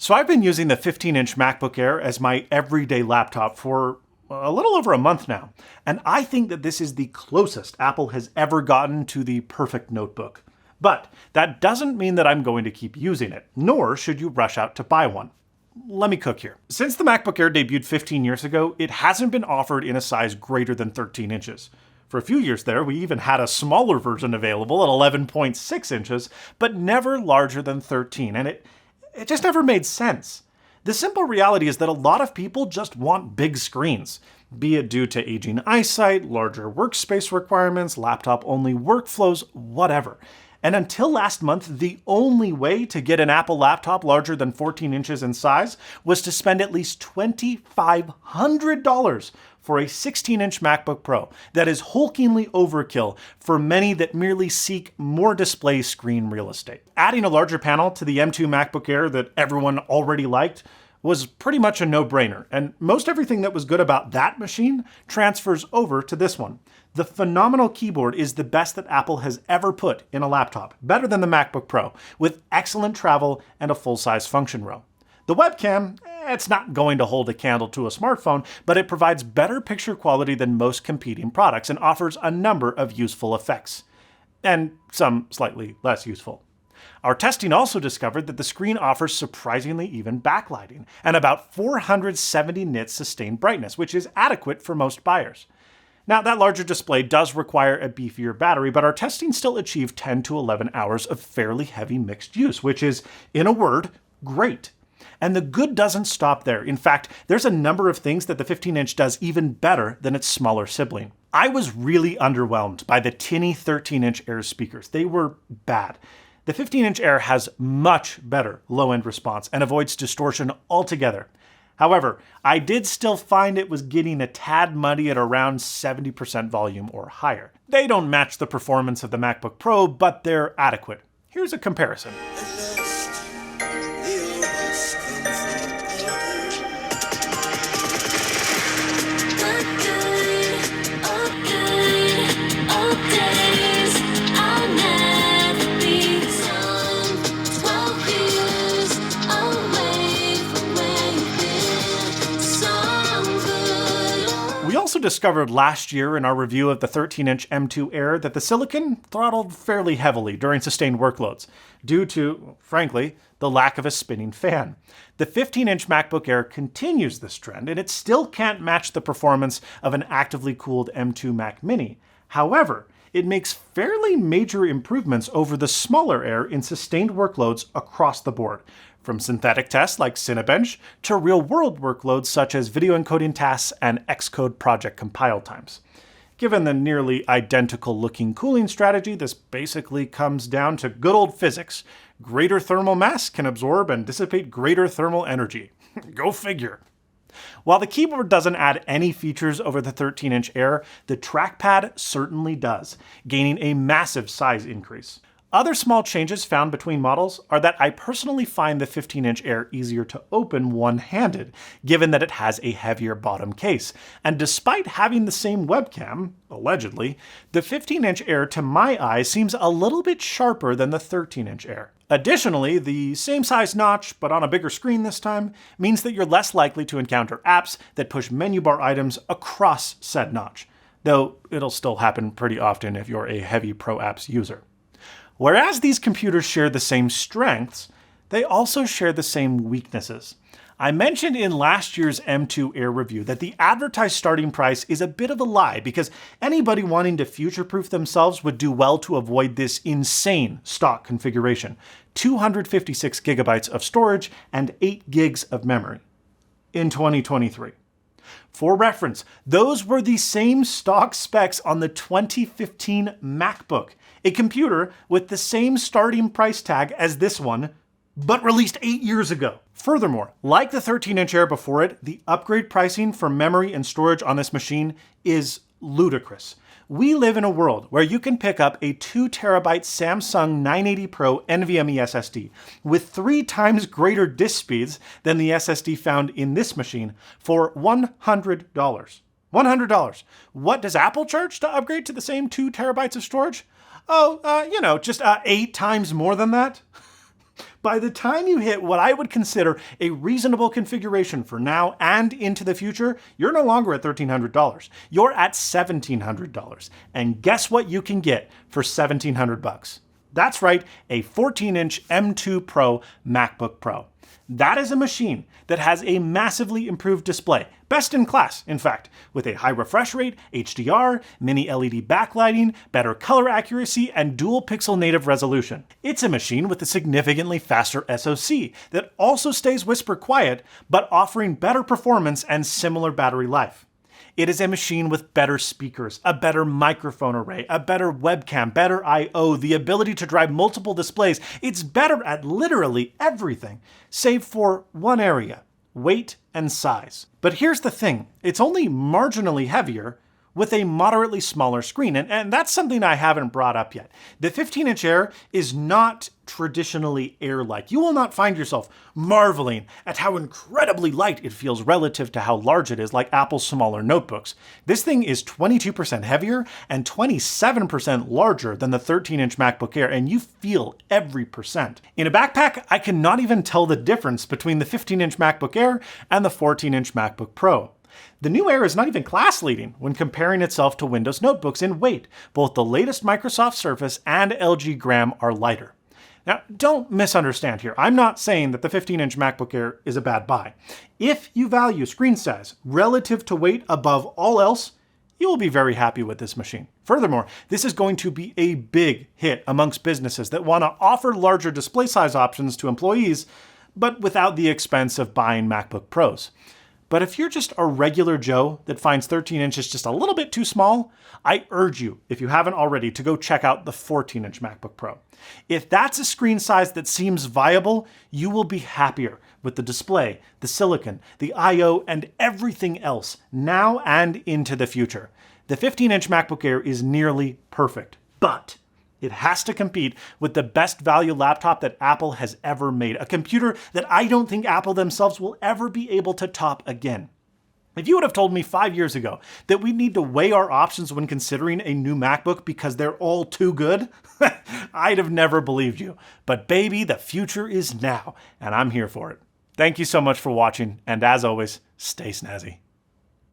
So I've been using the 15-inch MacBook Air as my everyday laptop for a little over a month now, and I think that this is the closest Apple has ever gotten to the perfect notebook. But that doesn't mean that I'm going to keep using it, nor should you rush out to buy one. Let me cook here. Since the MacBook Air debuted 15 years ago, it hasn't been offered in a size greater than 13 inches. For a few years there, we even had a smaller version available at 11.6 inches, but never larger than 13, and it just never made sense. The simple reality is that a lot of people just want big screens, be it due to aging eyesight, larger workspace requirements, laptop-only workflows, whatever. And until last month, the only way to get an Apple laptop larger than 14 inches in size was to spend at least $2,500 for a 16-inch MacBook Pro. That is hulkingly overkill for many that merely seek more display screen real estate. Adding a larger panel to the M2 MacBook Air that everyone already liked was pretty much a no-brainer, and most everything that was good about that machine transfers over to this one. The phenomenal keyboard is the best that Apple has ever put in a laptop, better than the MacBook Pro, with excellent travel and a full-size function row. The webcam, it's not going to hold a candle to a smartphone, but it provides better picture quality than most competing products and offers a number of useful effects. And some slightly less useful. Our testing also discovered that the screen offers surprisingly even backlighting and about 470 nits sustained brightness, which is adequate for most buyers. Now, that larger display does require a beefier battery, but our testing still achieved 10 to 11 hours of fairly heavy mixed use, which is, in a word, great. And the good doesn't stop there. In fact, there's a number of things that the 15-inch does even better than its smaller sibling. I was really underwhelmed by the tinny 13-inch Air speakers. They were bad. The 15-inch Air has much better low-end response and avoids distortion altogether. However, I did still find it was getting a tad muddy at around 70% volume or higher. They don't match the performance of the MacBook Pro, but they're adequate. Here's a comparison. We also discovered last year in our review of the 13-inch M2 Air that the silicon throttled fairly heavily during sustained workloads, due to, frankly, the lack of a spinning fan. The 15-inch MacBook Air continues this trend, and it still can't match the performance of an actively cooled M2 Mac Mini. However, it makes fairly major improvements over the smaller Air in sustained workloads across the board, from synthetic tests like Cinebench to real-world workloads such as video encoding tasks and Xcode project compile times. Given the nearly identical-looking cooling strategy, this basically comes down to good old physics. Greater thermal mass can absorb and dissipate greater thermal energy. Go figure. While the keyboard doesn't add any features over the 13-inch Air, the trackpad certainly does, gaining a massive size increase. Other small changes found between models are that I personally find the 15-inch Air easier to open one-handed, given that it has a heavier bottom case. And despite having the same webcam, allegedly, the 15-inch Air to my eye seems a little bit sharper than the 13-inch Air. Additionally, the same size notch, but on a bigger screen this time, means that you're less likely to encounter apps that push menu bar items across said notch, though it'll still happen pretty often if you're a heavy Pro Apps user. Whereas these computers share the same strengths, they also share the same weaknesses. I mentioned in last year's M2 Air review that the advertised starting price is a bit of a lie because anybody wanting to future-proof themselves would do well to avoid this insane stock configuration: 256 gigabytes of storage and 8 gigs of memory in 2023. For reference, those were the same stock specs on the 2015 MacBook, a computer with the same starting price tag as this one, but released 8 years ago. Furthermore, like the 13-inch Air before it, the upgrade pricing for memory and storage on this machine is ludicrous. We live in a world where you can pick up a 2TB Samsung 980 Pro NVMe SSD with 3 times greater disk speeds than the SSD found in this machine for $100. $100. What does Apple charge to upgrade to the same 2 terabytes of storage? Oh, just 8 times more than that? By the time you hit what I would consider a reasonable configuration for now and into the future, you're no longer at $1,300. You're at $1,700. And guess what you can get for $1,700? That's right, a 14-inch M2 Pro MacBook Pro. That is a machine that has a massively improved display, best in class, in fact, with a high refresh rate, HDR, mini LED backlighting, better color accuracy, and dual pixel native resolution. It's a machine with a significantly faster SoC that also stays whisper quiet, but offering better performance and similar battery life. It is a machine with better speakers, a better microphone array, a better webcam, better I/O, the ability to drive multiple displays. It's better at literally everything, save for one area: weight and size. But here's the thing, it's only marginally heavier with a moderately smaller screen, and that's something I haven't brought up yet. The 15-inch Air is not traditionally Air-like. You will not find yourself marveling at how incredibly light it feels relative to how large it is, like Apple's smaller notebooks. This thing is 22% heavier and 27% larger than the 13-inch MacBook Air, and you feel every percent. In a backpack, I cannot even tell the difference between the 15-inch MacBook Air and the 14-inch MacBook Pro. The new Air is not even class-leading when comparing itself to Windows notebooks in weight. Both the latest Microsoft Surface and LG Gram are lighter. Now, don't misunderstand here. I'm not saying that the 15-inch MacBook Air is a bad buy. If you value screen size relative to weight above all else, you will be very happy with this machine. Furthermore, this is going to be a big hit amongst businesses that want to offer larger display size options to employees, but without the expense of buying MacBook Pros. But if you're just a regular Joe that finds 13 inches just a little bit too small, I urge you, if you haven't already, to go check out the 14-inch MacBook Pro. If that's a screen size that seems viable, you will be happier with the display, the silicon, the I/O, and everything else now and into the future. The 15-inch MacBook Air is nearly perfect, but it has to compete with the best value laptop that Apple has ever made, a computer that I don't think Apple themselves will ever be able to top again. If you would have told me 5 years ago that we'd need to weigh our options when considering a new MacBook because they're all too good, I'd have never believed you. But baby, the future is now, and I'm here for it. Thank you so much for watching, and as always, stay snazzy.